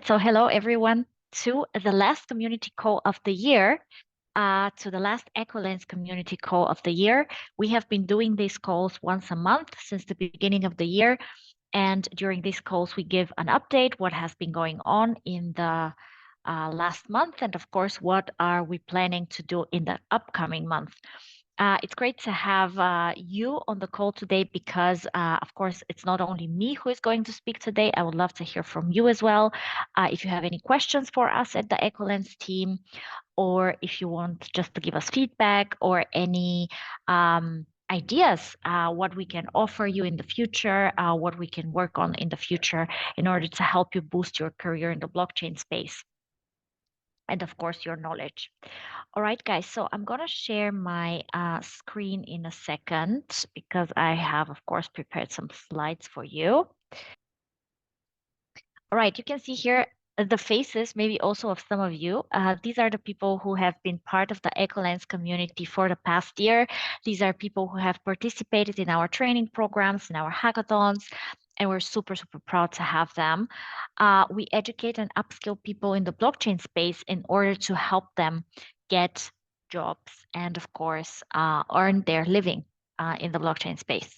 So hello everyone to the last community call of the year, to the last EkoLance's community call of the year. We have been doing these calls once a month since the beginning of the year. And during these calls, we give an update, what has been going on in the last month, and of course, what are we planning to do in the upcoming month. It's great to have you on the call today because, of course, it's not only me who is going to speak today. I would love to hear from you as well. If you have any questions for us at the EkoLance's team, or if you want just to give us feedback or any ideas, what we can offer you in the future, what we can work on in the future in order to help you boost your career in the blockchain space. And of course, your knowledge. All right, guys, so I'm going to share my screen in a second because I have, of course, prepared some slides for you. All right, you can see here the faces, maybe also of some of you. These are the people who have been part of the EkoLance's community for the past year. These are people who have participated in our training programs, in our hackathons, and we're super, super proud to have them. We educate and upskill people in the blockchain space in order to help them get jobs and, of course, earn their living in the blockchain space.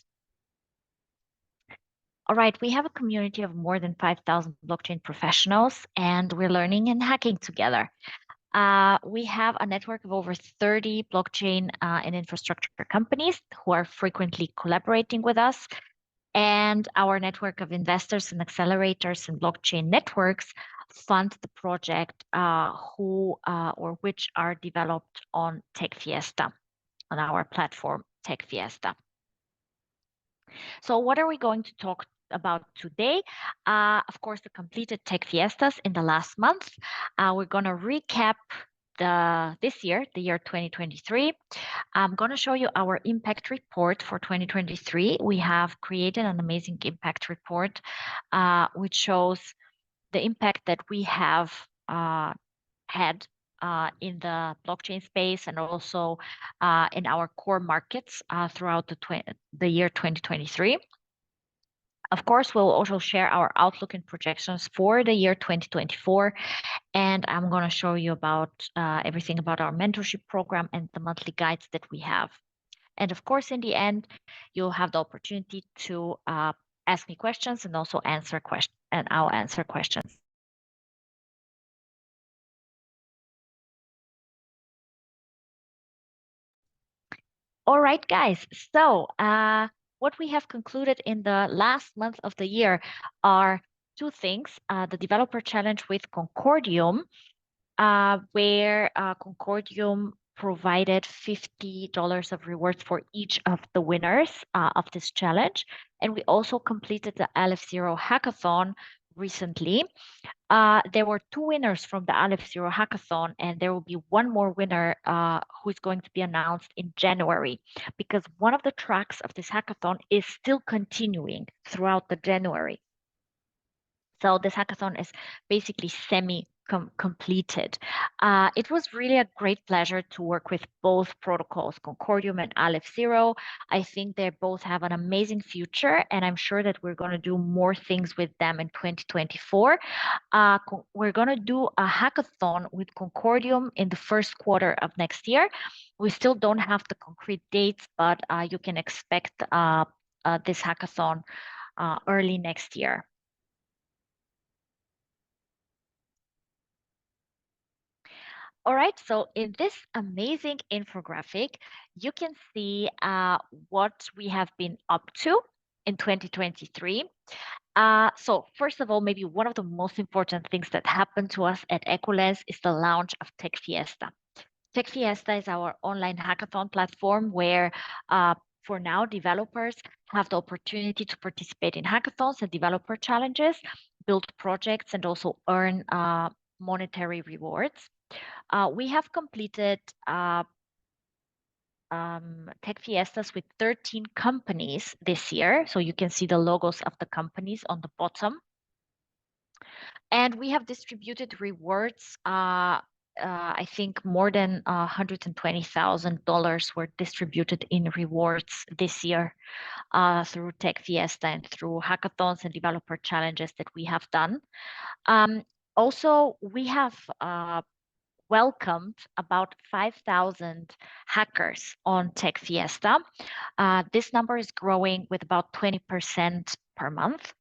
All right, we have a community of more than 5,000 blockchain professionals, and we're learning and hacking together. We have a network of over 30 blockchain and infrastructure companies who are frequently collaborating with us. And our network of investors and accelerators and blockchain networks fund the project which are developed on techFiesta, on our platform techFiesta. So what are we going to talk about today? Of course, the completed techFiestas in the last month. We're going to recap this year, the year 2023. I'm going to show you our impact report for 2023. We have created an amazing impact report, which shows the impact that we have had in the blockchain space and also in our core markets throughout the year 2023. Of course, we'll also share our outlook and projections for the year 2024. And I'm going to show you about everything about our mentorship program and the monthly guides that we have. And of course, in the end, you'll have the opportunity to ask me questions and also answer questions, and I'll answer questions. All right, guys. So what we have concluded in the last month of the year are two things. The developer challenge with Concordium, where Concordium provided $50 of rewards for each of the winners of this challenge. And we also completed the Aleph0 hackathon recently. There were two winners from the Aleph0 hackathon, and there will be one more winner who is going to be announced in January, because one of the tracks of this hackathon is still continuing throughout the January. So this hackathon is basically completed. It was really a great pleasure to work with both protocols, Concordium and Aleph0. I think they both have an amazing future, and I'm sure that we're going to do more things with them in 2024. We're going to do a hackathon with Concordium in the first quarter of next year. We still don't have the concrete dates, but you can expect this hackathon early next year. All right, so in this amazing infographic, you can see what we have been up to in 2023. So first of all, maybe one of the most important things that happened to us at EkoLance's is the launch of techFiesta. techFiesta is our online hackathon platform where for now, developers have the opportunity to participate in hackathons and developer challenges, build projects, and also earn monetary rewards. We have completed techFiestas with 13 companies this year. So you can see the logos of the companies on the bottom. And we have distributed rewards. I think more than $120,000 were distributed in rewards this year through techFiesta and through hackathons and developer challenges that we have done. Also, we have welcomed about 5,000 hackers on techFiesta. This number is growing with about 20% per month.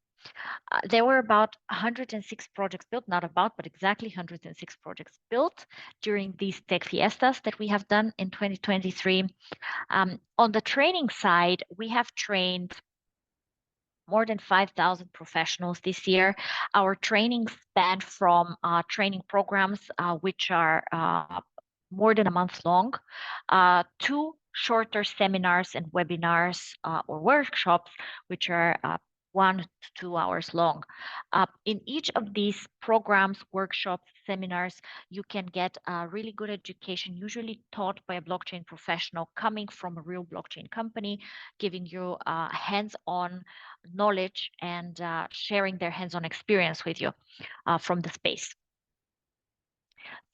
There were about 106 projects built, not about, but exactly 106 projects built during these techFiestas that we have done in 2023. On the training side, we have trained more than 5,000 professionals this year. Our trainings span from training programs, which are more than a month long, to shorter seminars and webinars or workshops, which are 1 to 2 hours long. In each of these programs, workshops, seminars, you can get a really good education, usually taught by a blockchain professional coming from a real blockchain company, giving you hands-on knowledge and sharing their hands-on experience with you from the space.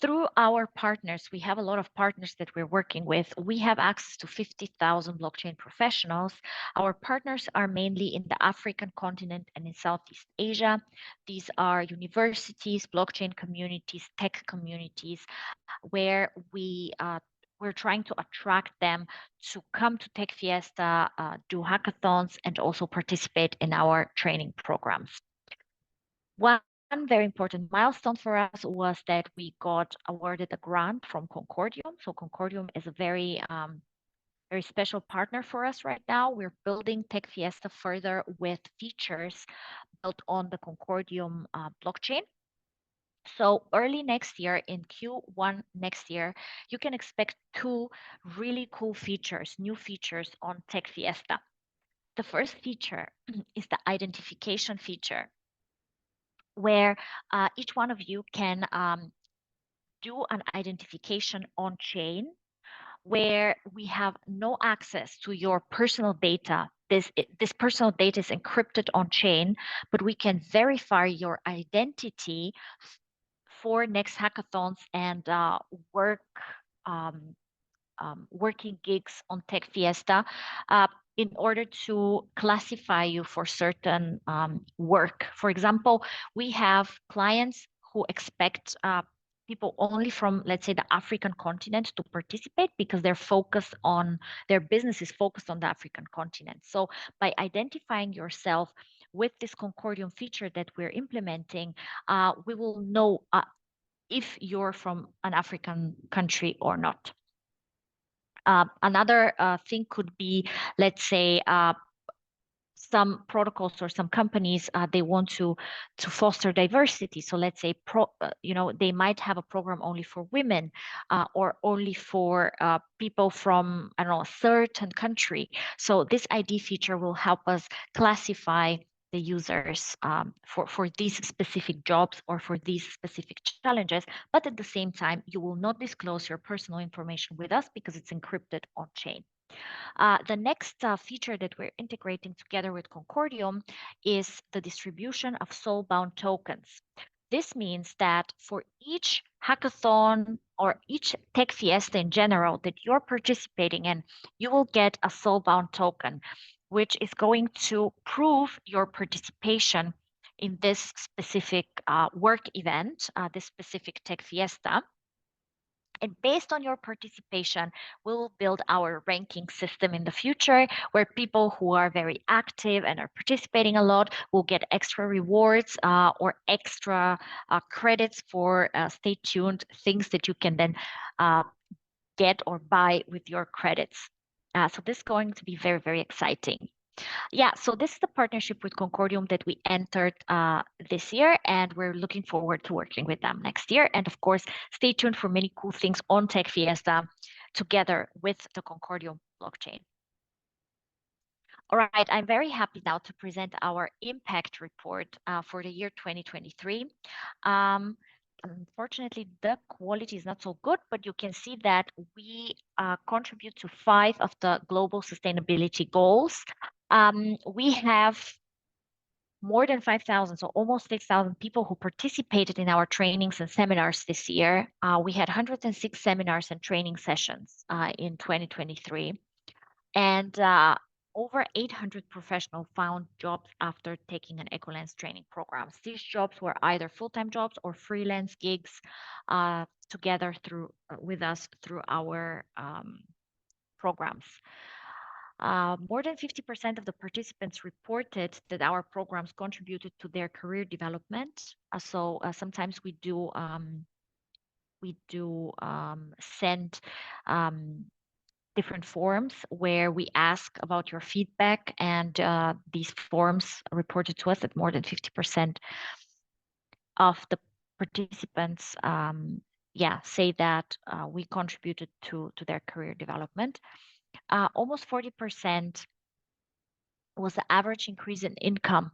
Through our partners, we have a lot of partners that we're working with. We have access to 50,000 blockchain professionals. Our partners are mainly in the African continent and in Southeast Asia. These are universities, blockchain communities, tech communities, where we're trying to attract them to come to techFiesta, do hackathons, and also participate in our training programs. One very important milestone for us was that we got awarded a grant from Concordium. So Concordium is a very special partner for us right now. We're building techFiesta further with features built on the Concordium blockchain. So early next year, in Q1 next year, you can expect 2 really cool features, new features on techFiesta. The first feature is the identification feature, where each one of you can do an identification on chain, where we have no access to your personal data. This personal data is encrypted on chain, but we can verify your identity for next hackathons and working gigs on techFiesta in order to classify you for certain work. For example, we have clients who expect people only from, let's say, the African continent to participate because their business is focused on the African continent. So by identifying yourself with this Concordium feature that we're implementing, we will know if you're from an African country or not. Another thing could be, let's say, some protocols or some companies they want to foster diversity. So let's say they might have a program only for women or only for people from, I don't know, a certain country. So this ID feature will help us classify the users for these specific jobs or for these specific challenges, but at the same time, you will not disclose your personal information with us because it's encrypted on chain. The next feature that we're integrating together with Concordium is the distribution of soul-bound tokens. This means that for each hackathon or each techFiesta in general that you're participating in, you will get a soul-bound token, which is going to prove your participation in this specific work event, this specific techFiesta. And based on your participation, we will build our ranking system in the future where people who are very active and are participating a lot will get extra rewards or extra credits for stay tuned things that you can then get or buy with your credits. So this is going to be very, very exciting. Yeah, so this is the partnership with Concordium that we entered this year, and we're looking forward to working with them next year. And of course, stay tuned for many cool things on techFiesta together with the Concordium blockchain. All right, I'm very happy now to present our impact report for the year 2023. Unfortunately, the quality is not so good, but you can see that we contribute to 5 of the global sustainability goals. We have more than 5,000, so almost 6,000 people who participated in our trainings and seminars this year. We had 106 seminars and training sessions in 2023. And over 800 professionals found jobs after taking an EkoLance training programs. These jobs were either full-time jobs or freelance gigs together through with us through our programs. More than 50% of the participants reported that our programs contributed to their career development. So sometimes we do send different forms where we ask about your feedback, and these forms reported to us that more than 50% of the participants say that we contributed to their career development. Almost 40% was the average increase in income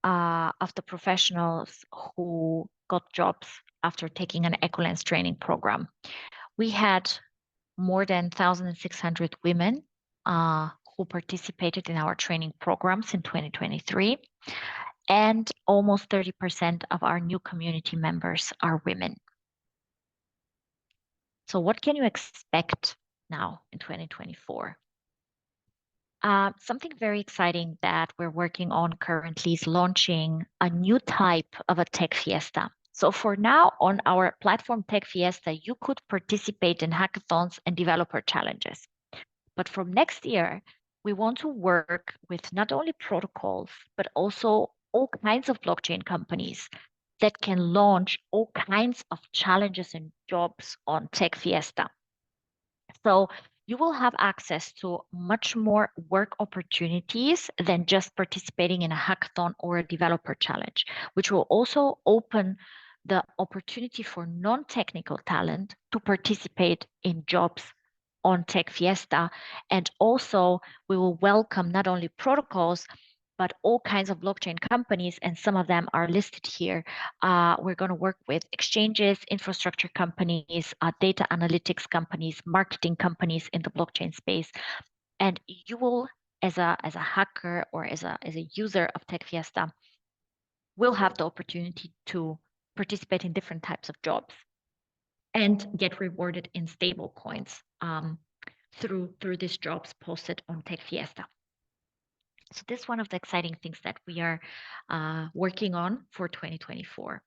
of the professionals who got jobs after taking an EkoLance training program. We had more than 1,600 women who participated in our training programs in 2023, and almost 30% of our new community members are women. So what can you expect now in 2024? Something very exciting that we're working on currently is launching a new type of a Tech Fiesta. So for now, on our platform Tech Fiesta, you could participate in hackathons and developer challenges. But from next year, we want to work with not only protocols, but also all kinds of blockchain companies that can launch all kinds of challenges and jobs on Tech Fiesta. So you will have access to much more work opportunities than just participating in a hackathon or a developer challenge, which will also open the opportunity for non-technical talent to participate in jobs on Tech Fiesta. And also we will welcome not only protocols, but all kinds of blockchain companies, and some of them are listed here. We're going to work with exchanges, infrastructure companies, data analytics companies, marketing companies in the blockchain space. And you will, as a hacker or as a user of Tech Fiesta, will have the opportunity to participate in different types of jobs and get rewarded in stable coins through these jobs posted on Tech Fiesta. So this is one of the exciting things that we are working on for 2024.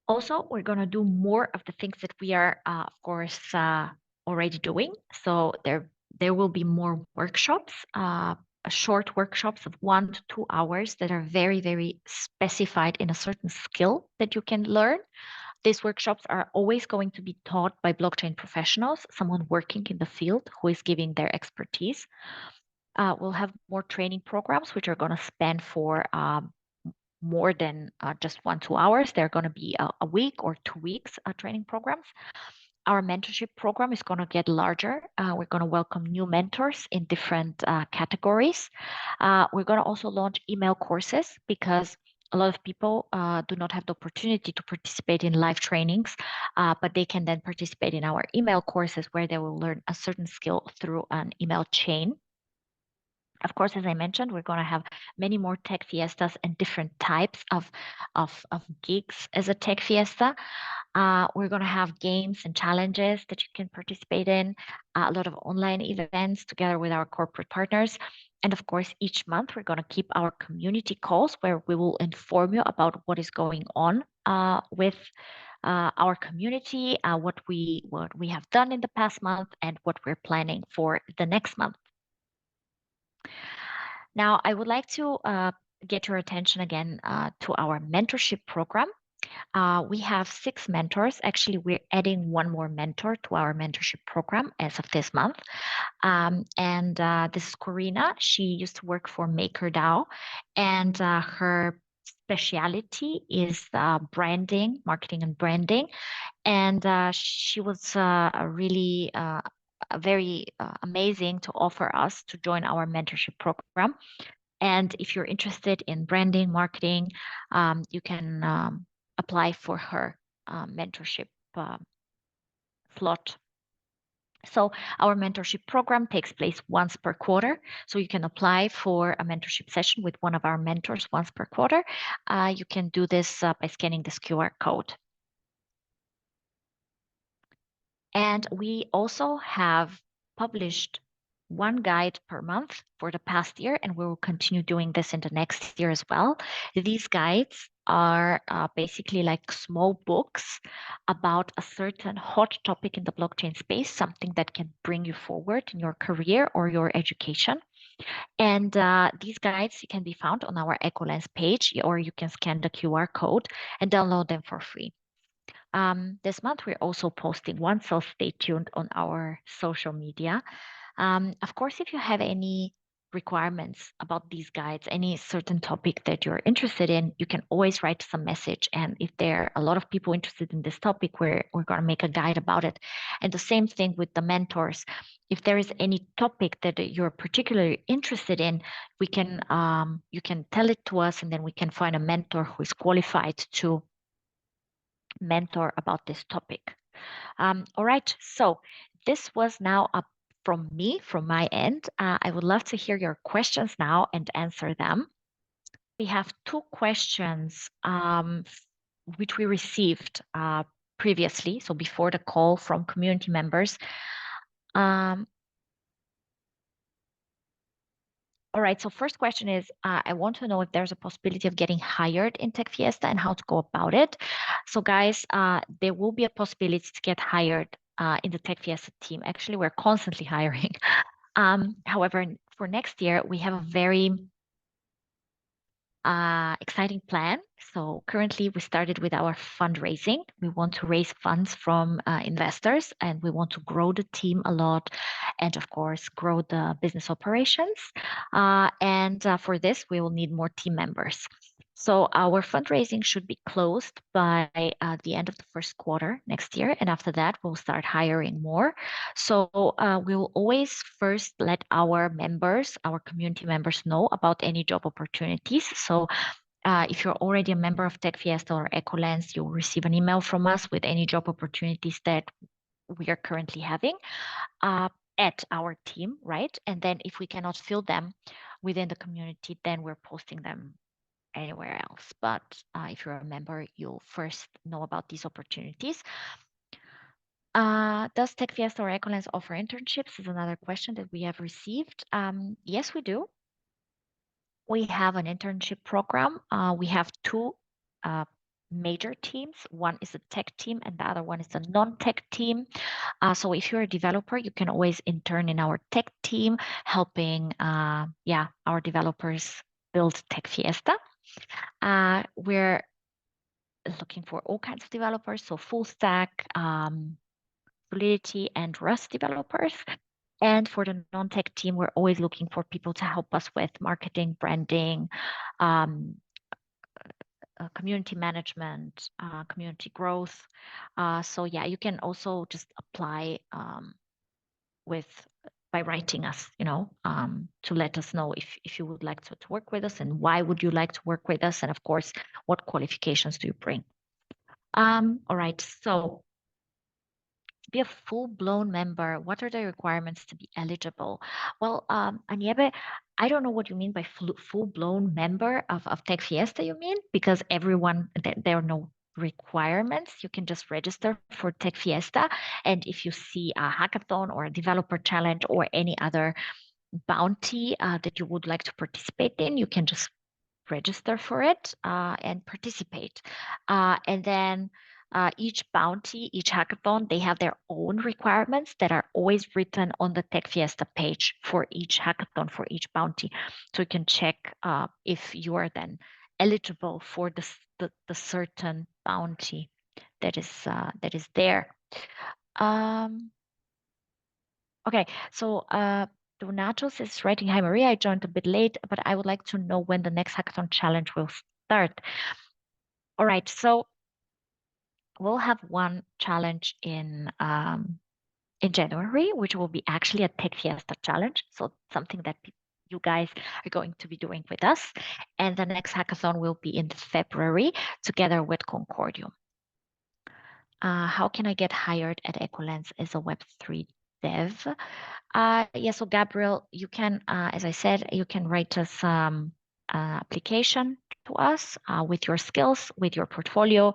Also, we're going to do more of the things that we are, of course, already doing. So there will be more workshops, short workshops of 1 to 2 hours that are very, very specified in a certain skill that you can learn. These workshops are always going to be taught by blockchain professionals, someone working in the field who is giving their expertise. We'll have more training programs, which are going to span for more than just 1-2 hours. They're going to be a week or 2 weeks training programs. Our mentorship program is going to get larger. We're going to welcome new mentors in different categories. We're going to also launch email courses because a lot of people do not have the opportunity to participate in live trainings, but they can then participate in our email courses where they will learn a certain skill through an email chain. Of course, as I mentioned, we're going to have many more Tech Fiestas and different types of gigs as a Tech Fiesta. We're going to have games and challenges that you can participate in, a lot of online events together with our corporate partners. And of course, each month, we're going to keep our community calls where we will inform you about what is going on with our community, what we have done in the past month, and what we're planning for the next month. Now, I would like to get your attention again to our mentorship program. We have 6 mentors. Actually, we're adding 1 more mentor to our mentorship program as of this month. This is Corina. She used to work for MakerDAO, and her speciality is branding, marketing and branding. And she was really very amazing to offer us to join our mentorship program. And if you're interested in branding, marketing, you can apply for her mentorship slot. So our mentorship program takes place once per quarter. So you can apply for a mentorship session with one of our mentors once per quarter. You can do this by scanning this QR code. And we also have published one guide per month for the past year, and we will continue doing this in the next year as well. These guides are basically like small books about a certain hot topic in the blockchain space, something that can bring you forward in your career or your education. And these guides can be found on our EkoLance page, or you can scan the QR code and download them for free. This month, we're also posting one, so stay tuned on our social media. Of course, if you have any requirements about these guides, any certain topic that you're interested in, you can always write us a message. And if there are a lot of people interested in this topic, we're going to make a guide about it. And the same thing with the mentors. If there is any topic that you're particularly interested in, we can you can tell it to us, and then we can find a mentor who is qualified to mentor about this topic. All right, so this was now up from me, from my end. I would love to hear your questions now and answer them. We have two questions which we received previously, so before the call from community members. All right, so first question is, I want to know if there's a possibility of getting hired in techFiesta and how to go about it. So guys, there will be a possibility to get hired in the techFiesta team. Actually, we're constantly hiring. However, for next year, we have a very exciting plan. So currently, we started with our fundraising. We want to raise funds from investors, and we want to grow the team a lot, and of course, grow the business operations. And for this, we will need more team members. So our fundraising should be closed by the end of the first quarter next year, and after that, we'll start hiring more. So we'll always first let our members, our community members, know about any job opportunities. So if you're already a member of techFiesta or EkoLance, you'll receive an email from us with any job opportunities that we are currently having at our team, right? And then if we cannot fill them within the community, then we're posting them anywhere else. But if you're a member, you'll first know about these opportunities. Does techFiesta or EkoLance offer internships? Is another question that we have received. Yes, we do. We have an internship program. We have two major teams. One is a tech team, and the other one is a non-tech team. So if you're a developer, you can always intern in our tech team, helping our developers build techFiesta. We're looking for all kinds of developers, so full stack, Solidity, and Rust developers. And for the non-tech team, we're always looking for people to help us with marketing, branding, community management, community growth. So yeah, you can also just apply by writing us, to let us know if you would like to work with us and why would you like to work with us, and of course, what qualifications do you bring? All right, so to be a full-blown member, what are the requirements to be eligible? Well, Aniebe, I don't know what you mean by full-blown member of techFiesta, you mean? Because there are no requirements. You can just register for techFiesta. And if you see a hackathon or a developer challenge or any other bounty that you would like to participate in, you can just register for it and participate. And then each bounty, each hackathon, they have their own requirements that are always written on the techFiesta page for each hackathon, for each bounty. So you can check if you are then eligible for the certain bounty that is there. Okay, so Donatos is writing, "Hi Maria, I joined a bit late, but I would like to know when the next hackathon challenge will start." All right, so we'll have one challenge in January, which will be actually a techFiesta challenge. So something that you guys are going to be doing with us. And the next hackathon will be in February together with Concordium. How can I get hired at EkoLance as a Web3 dev? Yeah, so Gabriel, you can, as I said, you can write us application to us with your skills, with your portfolio.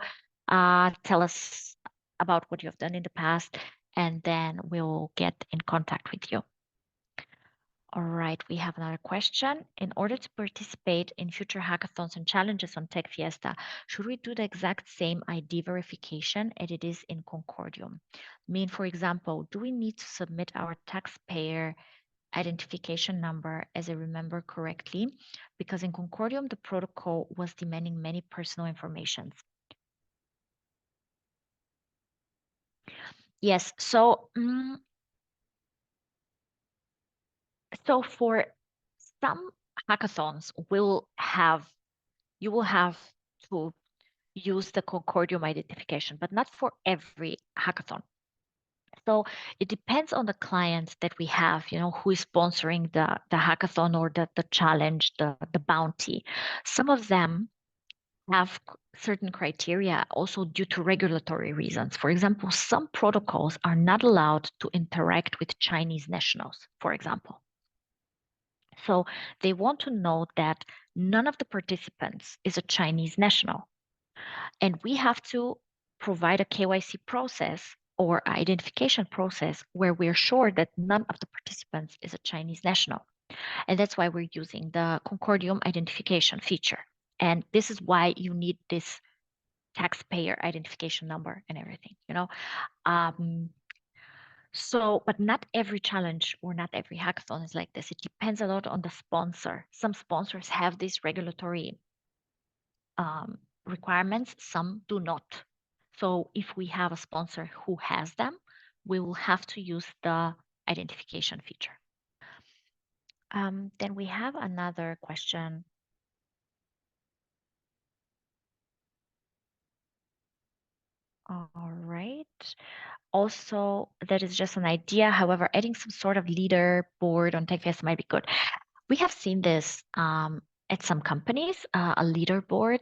Tell us about what you have done in the past, and then we'll get in contact with you. All right, we have another question. In order to participate in future hackathons and challenges on techFiesta, should we do the exact same ID verification as it is in Concordium? For example, do we need to submit our taxpayer identification number, as I remember correctly? Because in Concordium, the protocol was demanding many personal information. Yes, so for some hackathons, you will have to use the Concordium identification, but not for every hackathon. So it depends on the client that we have, who is sponsoring the hackathon or the challenge, the bounty. Some of them have certain criteria also due to regulatory reasons. For example, some protocols are not allowed to interact with Chinese nationals, for example. So they want to know that none of the participants is a Chinese national. And we have to provide a KYC process or identification process where we're sure that none of the participants is a Chinese national. And that's why we're using the Concordium identification feature. And this is why you need this taxpayer identification number and everything, but not every challenge or not every hackathon is like this. It depends a lot on the sponsor. Some sponsors have these regulatory requirements, some do not. So if we have a sponsor who has them, we will have to use the identification feature. Then we have another question. All right. Also, that is just an idea. However, adding some sort of leaderboard on techFiesta might be good. We have seen this at some companies, a leaderboard.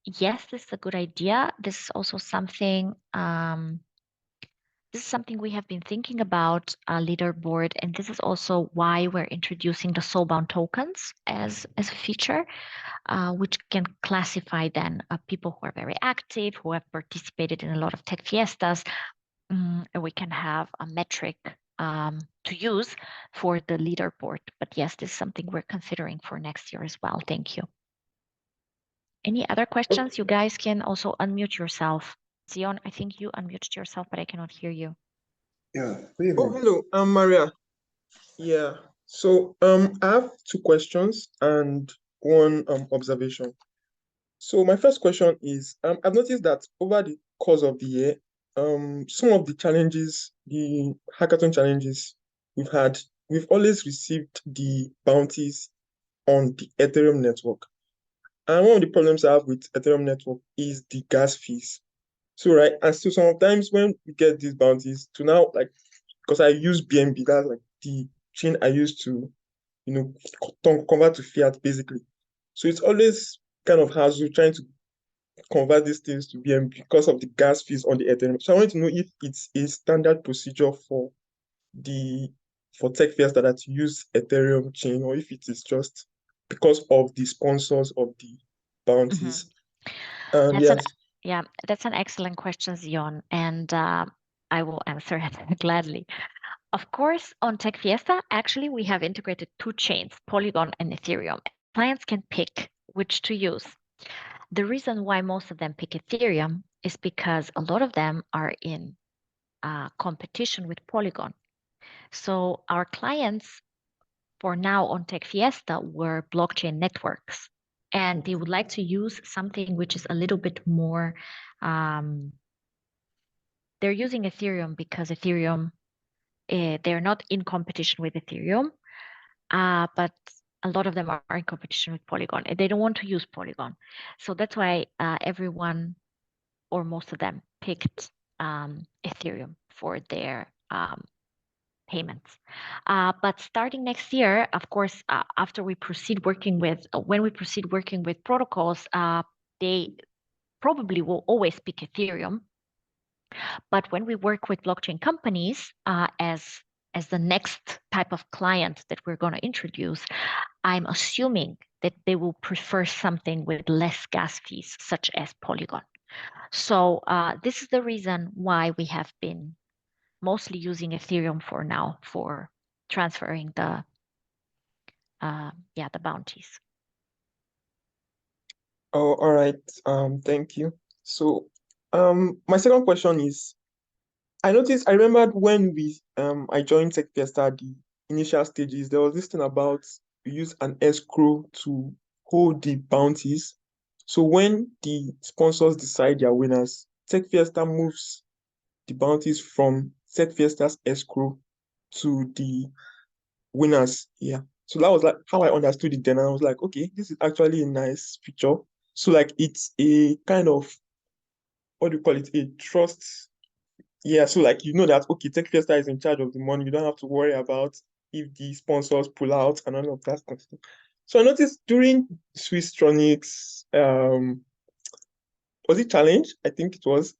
Yes, this is a good idea. This is also something we have been thinking about, a leaderboard, and this is also why we're introducing the soulbound tokens as a feature, which can classify then people who are very active, who have participated in a lot of techFiestas, and we can have a metric to use for the leaderboard. But yes, this is something we're considering for next year as well. Thank you. Any other questions? You guys can also unmute yourself. Zion, I think you unmuted yourself, but I cannot hear you. Yeah. Oh, hello. I'm Maria. Yeah. So I have two questions and one observation. So my first question is, I've noticed that over the course of the year, some of the challenges, the hackathon challenges we've always received the bounties on the Ethereum network. And one of the problems I have with Ethereum network is the gas fees. So right, and so sometimes when we get these bounties, to now like, because I use BNB, that's like the chain I use to, convert to fiat basically. So it's always kind of hassle trying to convert these things to BNB because of the gas fees on the Ethereum. So I want to know if it's a standard procedure for techFiesta that use Ethereum chain, or if it is just because of the sponsors of the bounties. That's an excellent question, Zion, and I will answer it gladly. Of course, on techFiesta, actually, we have integrated two chains, Polygon and Ethereum. Clients can pick which to use. The reason why most of them pick Ethereum is because a lot of them are in competition with Polygon. So our clients for now on techFiesta were blockchain networks, and they would like to use something which is a little bit more, they're using Ethereum because Ethereum, they're not in competition with Ethereum, but a lot of them are in competition with Polygon, and they don't want to use Polygon. So that's why everyone or most of them picked Ethereum for their payments. But starting next year, of course, after we proceed working with, when we proceed working with protocols, they probably will always pick Ethereum. But when we work with blockchain companies as the next type of client that we're going to introduce, I'm assuming that they will prefer something with less gas fees, such as Polygon. So this is the reason why we have been mostly using Ethereum for now for transferring the bounties. Oh, all right. Thank you. So, my second question is, I remembered when I joined techFiesta at the initial stages, there was this thing about we use an escrow to hold the bounties. So when the sponsors decide their winners, techFiesta moves the bounties from techFiesta's escrow to the winners. Yeah. So that was like how I understood it then. And I was like, okay, this is actually a nice feature. So like it's a kind of, what do you call it? A trust. Yeah. So like that okay, techFiesta is in charge of the money. You don't have to worry about if the sponsors pull out and all of that stuff. So I noticed during Swisstronics, was it challenge? I think it was.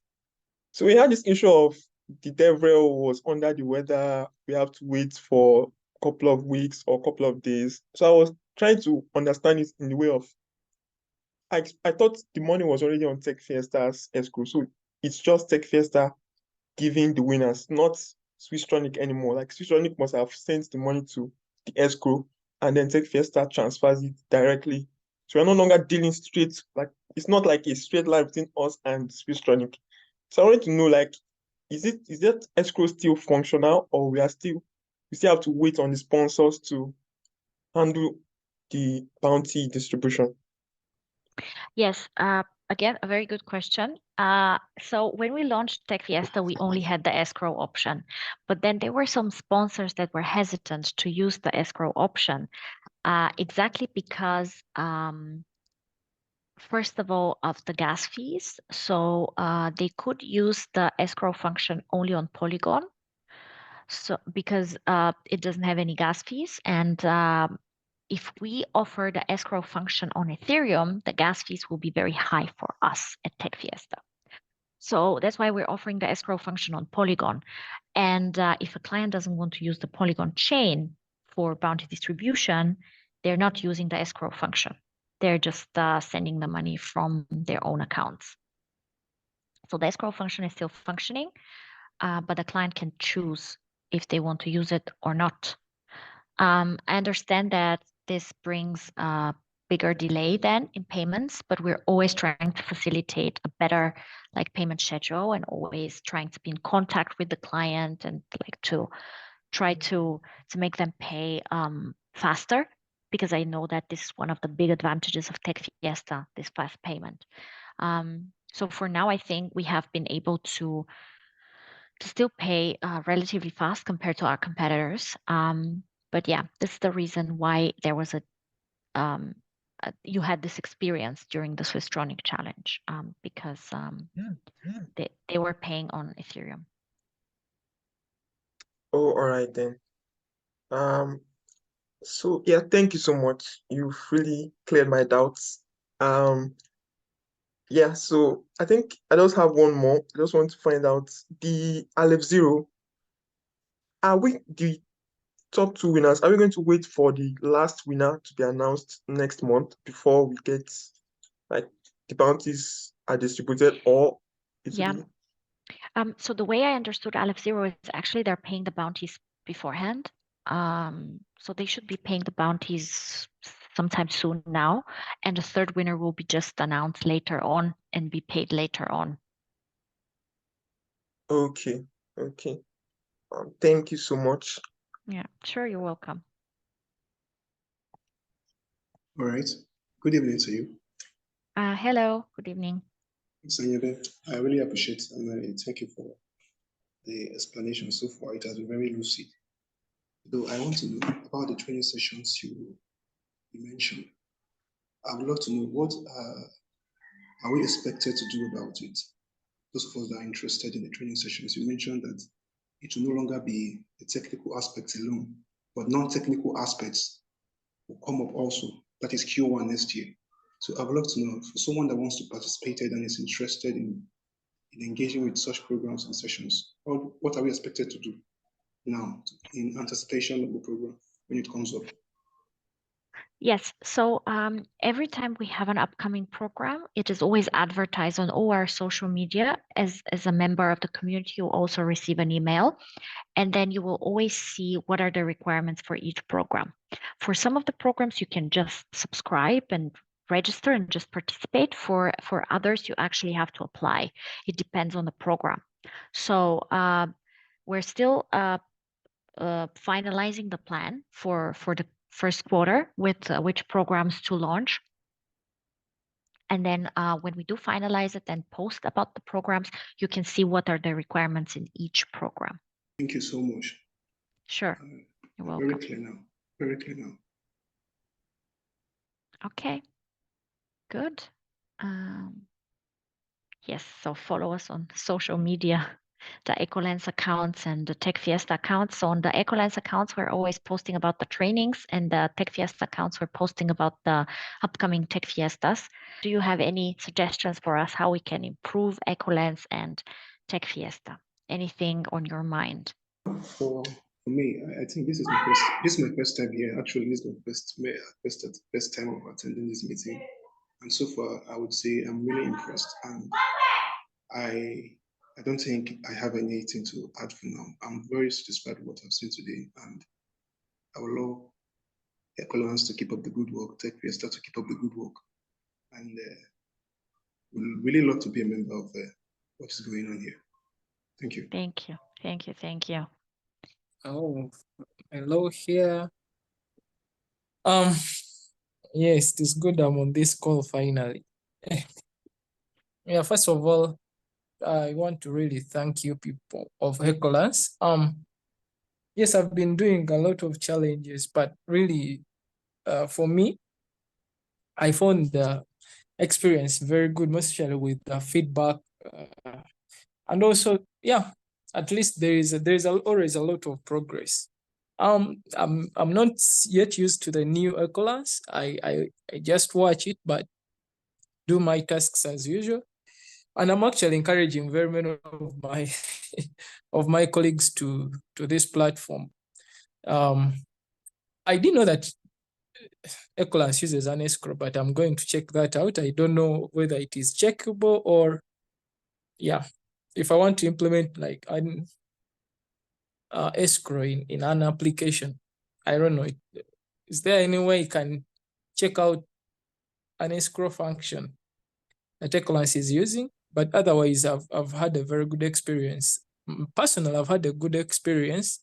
So we had this issue of the devil was under the weather. We have to wait for a couple of weeks or a couple of days. So I was trying to understand it in the way of I thought the money was already on techFiesta's escrow. So it's just techFiesta giving the winners, not Swisstronic anymore. Like Swisstronic must have sent the money to the escrow and then techFiesta transfers it directly. So we're no longer dealing straight, like it's not like a straight line between us and Swisstronic. So I wanted to know, like, is that escrow still functional, or we still have to wait on the sponsors to handle the bounty distribution? Yes, again, a very good question. So when we launched techFiesta, we only had the escrow option, but then there were some sponsors that were hesitant to use the escrow option, exactly because, first of all, of the gas fees. So they could use the escrow function only on Polygon, so because it doesn't have any gas fees, and if we offer the escrow function on Ethereum, the gas fees will be very high for us at techFiesta. So that's why we're offering the escrow function on Polygon. And if a client doesn't want to use the Polygon chain for bounty distribution, they're not using the escrow function. They're just sending the money from their own accounts. So the escrow function is still functioning, but the client can choose if they want to use it or not. I understand that this brings a bigger delay then in payments, but we're always trying to facilitate a better payment schedule and always trying to be in contact with the client and to try to make them pay faster, because I know that this is one of the big advantages of techFiesta, this fast payment. So for now, I think we have been able to still pay relatively fast compared to our competitors. But yeah, this is the reason why there was you had this experience during the Swisstronic challenge, because they were paying on Ethereum. Oh, all right then. So yeah, thank you so much. You've really cleared my doubts. Yeah, so I think I just have one more. I just want to find out the Aleph Zero. Are we the top two winners? Are we going to wait for the last winner to be announced next month before we get like the bounties are distributed, or it will Yeah. be? So the way I understood Aleph Zero is actually they're paying the bounties beforehand. So they should be paying the bounties sometime soon now, and the third winner will be just announced later on and be paid later on. Okay, okay. Thank you so much. Yeah, sure, you're welcome. All right. Good evening to you. Hello, good evening. Sanyabe, I really appreciate and thank you for the explanation so far. It has been very lucid. Though I want to know about the training sessions you mentioned. I would love to know what are we expected to do about it? Those of us that are interested in the training sessions, you mentioned that it will no longer be the technical aspects alone, but non-technical aspects will come up also. That is Q1 next year. So I would love to know, for someone that wants to participate and is interested in engaging with such programs and sessions, what are we expected to do now in anticipation of the program when it comes up? Yes. So every time we have an upcoming program, it is always advertised on all our social media. As a member of the community, you also receive an email, and then you will always see what are the requirements for each program. For some of the programs, you can just subscribe and register and just participate. For others, you actually have to apply. It depends on the program. So we're still finalizing the plan for the first quarter with which programs to launch. And then when we do finalize it and post about the programs, you can see what are the requirements in each program. Thank you so much. Sure. You're welcome. Very clear now. Very clear now. Okay. Good. Yes, so follow us on social media, the EkoLance accounts and the techFiesta accounts. So on the EkoLance accounts, we're always posting about the trainings, and the techFiesta accounts, we're posting about the upcoming techFiestas. Do you have any suggestions for us how we can improve EkoLance and techFiesta? Anything on your mind? For me, I think this is my first time here. Actually, this is my first time of attending this meeting. And so far, I would say I'm really impressed, and I don't think I have anything to add for now. I'm very satisfied with what I've seen today, and I would love EkoLance to keep up the good work, techFiesta to keep up the good work, and would really love to be a member of what is going on here. Thank you. Thank you. Thank you. Thank you. Oh, hello here. Yes, it is good I'm on this call finally. Yeah, first of all, I want to really thank you people of EkoLance. Yes, I've been doing a lot of challenges, but really, for me, I found the experience very good, especially with the feedback, and also, yeah, at least always a lot of progress. I'm not yet used to the new EkoLance. I just watch it, but do my tasks as usual. And I'm actually encouraging very many of my of my colleagues to this platform. I didn't know that EkoLance uses an escrow, but I'm going to check that out. I don't know whether it is checkable or, yeah, if I want to implement like an escrow in an application, I don't know. Is there any way you can check out an escrow function that EkoLance is using? But otherwise, I've had a very good experience. Personally, I've had a good experience.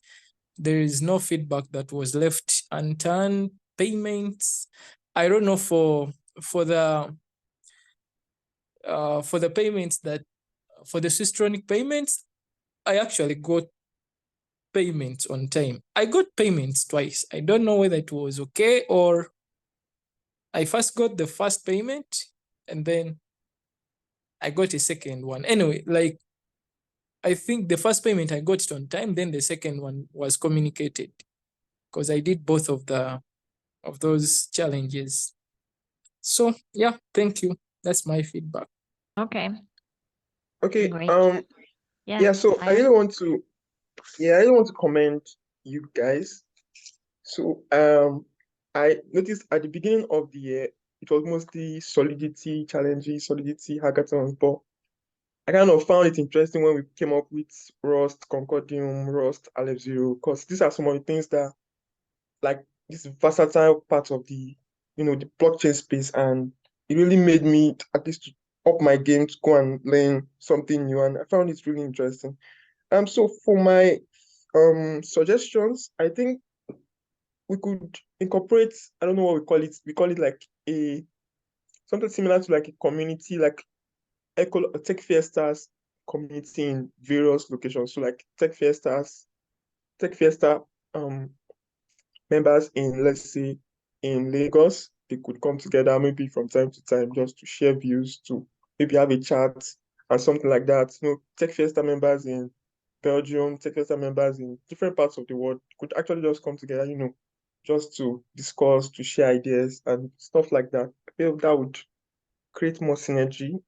There is no feedback that was left unturned. Payments, I don't know for the payments that for the Systronic payments, I actually got payments on time. I got payments twice. I don't know whether it was okay or I first got the first payment and then I got a second one. Anyway, like I think the first payment I got it on time, then the second one was communicated because I did both of those challenges. So yeah, thank you. That's my feedback. Okay. Okay. Great. Yeah. So I really want to commend you guys. So I noticed at the beginning of the year it was mostly Solidity challenges, Solidity hackathons, but I kind of found it interesting when we came up with Rust, Concordium, Rust, Aleph Zero, because these are some of the things that, like, this versatile part of the blockchain space, and it really made me at least to up my game to go and learn something new, and I found it really interesting. So for my suggestions, I think we could incorporate, I don't know what we call it like something similar to like a community, like techFiestas community in various locations. So like techFiesta members in, let's say, in Lagos, they could come together maybe from time to time just to share views, to maybe have a chat and something like that. techFiesta members in Belgium, techFiesta members in different parts of the world could actually just come together, just to discuss, to share ideas and stuff like that. I feel that would create more synergy.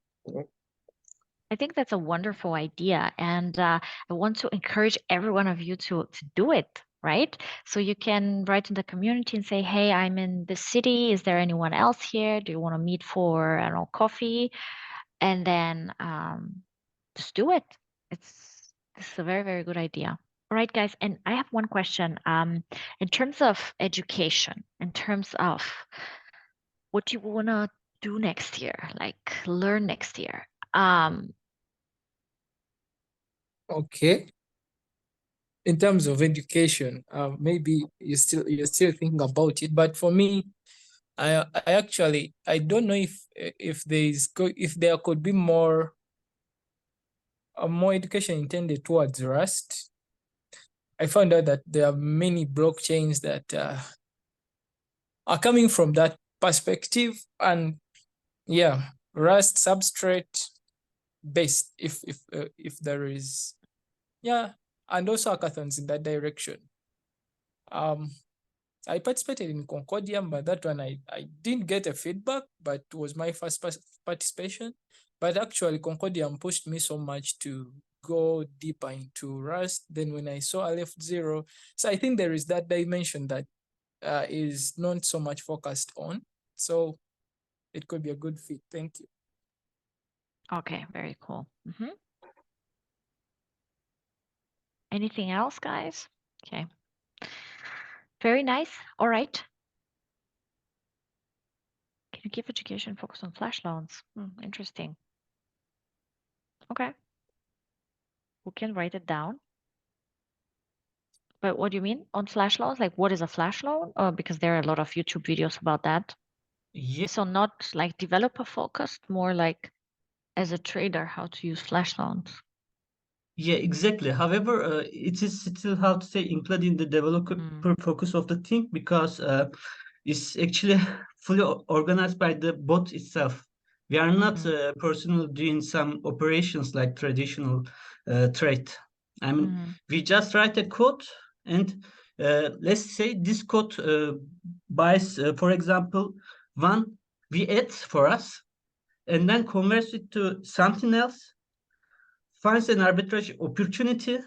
I think that's a wonderful idea, and I want to encourage every one of you to do it. right? So you can write in the community and say, hey, I'm in this city. Is there anyone else here? Do you want to meet for, I don't know, coffee? And then just do it. This is a very, very good idea. All right, guys. And I have one question. In terms of education, in terms of what you want to do next year, like learn next year. Okay. In terms of education, maybe you're still thinking about it, but for me, I actually don't know if there could be more education intended towards Rust. I found out that there are many blockchains that are coming from that perspective, and yeah, Rust substrate based if there is, yeah, and also hackathons in that direction. I participated in Concordium, but that one I didn't get a feedback, but it was my first participation. But actually, Concordium pushed me so much to go deeper into Rust. Then when I saw I left zero, so I think there is that dimension that is not so much focused on. So it could be a good fit. Thank you. Okay, very cool. Anything else, guys? Okay. Very nice. All right. Can you give education focus on flash loans? Interesting. Okay. We can write it down. But what do you mean on flash loans? Like, what is a flash loan? Because there are a lot of YouTube videos about that. Yeah, So not like developer focused, more like as a trader, how to use flash loans. yeah, exactly. However, it is still, how to say, including the developer focus of the thing, because it's actually fully organized by the bot itself. We are not personally doing some operations like traditional trade. I mean, we just write a code, and let's say this code buys, for example, one V8 for us, and then converts it to something else, finds an arbitrage opportunity,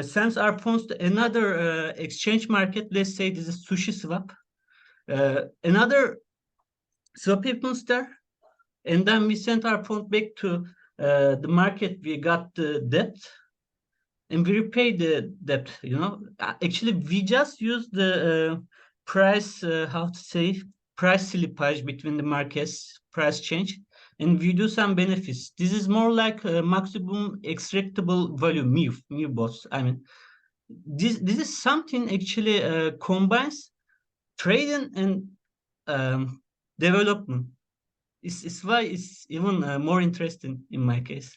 sends our funds to another exchange market. Let's say this is sushi swap. Another swap happens there, and then we send our funds back to the market. We got the debt, and we repay the debt. Actually, we just use the price, how to say, price slippage between the markets, price change, and we do some benefits. This is more like maximum extractable value, mu bots. I mean, this is something actually combines trading and development. It's why it's even more interesting in my case.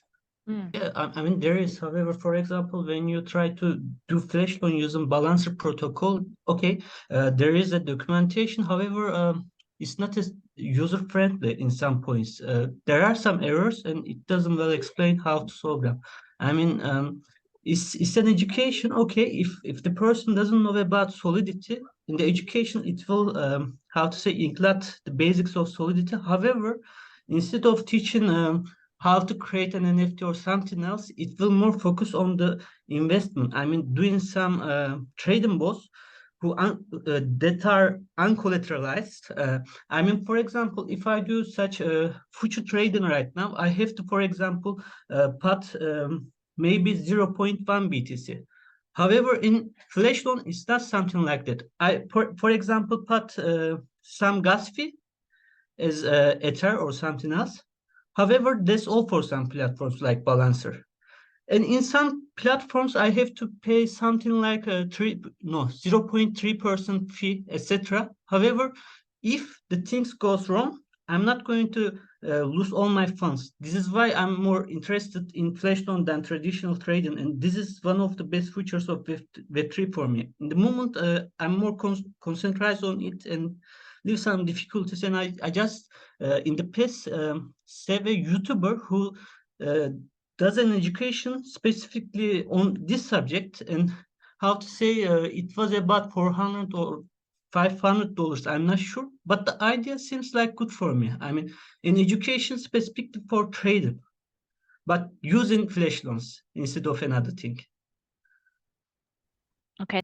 Yeah, I mean, there is, however, for example, when you try to do flash loan using balancer protocol, okay, there is a documentation. However, it's not as user friendly in some points. There are some errors, and it doesn't well explain how to solve them. I mean, it's an education. Okay, if the person doesn't know about Solidity in the education, it will how to say, include the basics of Solidity. However, instead of teaching how to create an NFT or something else, it will more focus on the investment. I mean, doing some trading bots who that are uncollateralized. I mean, for example, if I do such a future trading right now, I have to, for example, put maybe 0.1 BTC. However, in flash loan, it's not something like that. I, for example, put some gas fee as Ether or something else. However, that's all for some platforms like Balancer. And in some platforms, I have to pay something like 0.3% fee, etc. However, if the things goes wrong, I'm not going to lose all my funds. This is why I'm more interested in flash loan than traditional trading, and this is one of the best features of Web3 for me. In the moment, I'm more concentrated on it and leave some difficulties. And I just in the past save a YouTuber who does an education specifically on this subject, and how to say, it was about $400 or $500. I'm not sure, but the idea seems like good for me. I mean, an education specifically for trading, but using flash loans instead of another thing. Okay.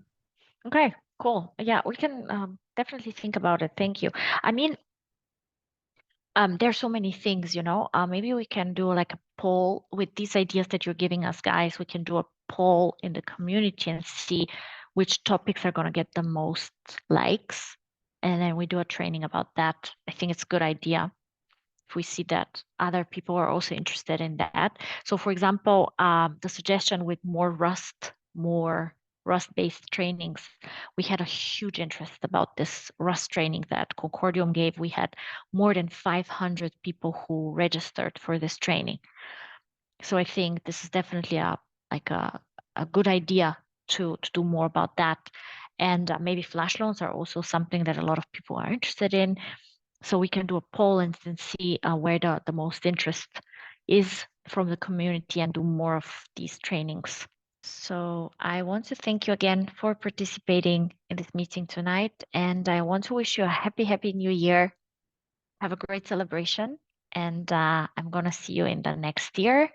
Okay, cool. Yeah, we can definitely think about it. Thank you. I mean, there's so many things, maybe we can do like a poll with these ideas that you're giving us, guys. We can do a poll in the community and see which topics are going to get the most likes. And then we do a training about that. I think it's a good idea if we see that other people are also interested in that. So for example, the suggestion with more Rust-based trainings, we had a huge interest about this Rust training that Concordium gave. We had more than 500 people who registered for this training. So I think this is definitely a good idea to do more about that. And maybe flash loans are also something that a lot of people are interested in. So we can do a poll and see where the most interest is from the community and do more of these trainings. So I want to thank you again for participating in this meeting tonight. And I want to wish you a happy new year. Have a great celebration. And I'm going to see you in the next year.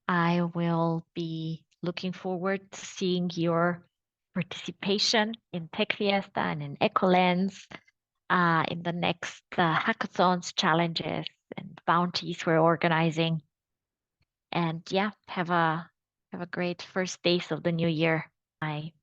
I will be looking forward to seeing your participation in techFiesta and in EkoLance's in the next hackathons, challenges, and bounties we're organizing. And yeah, have a great first days of the new year. Bye.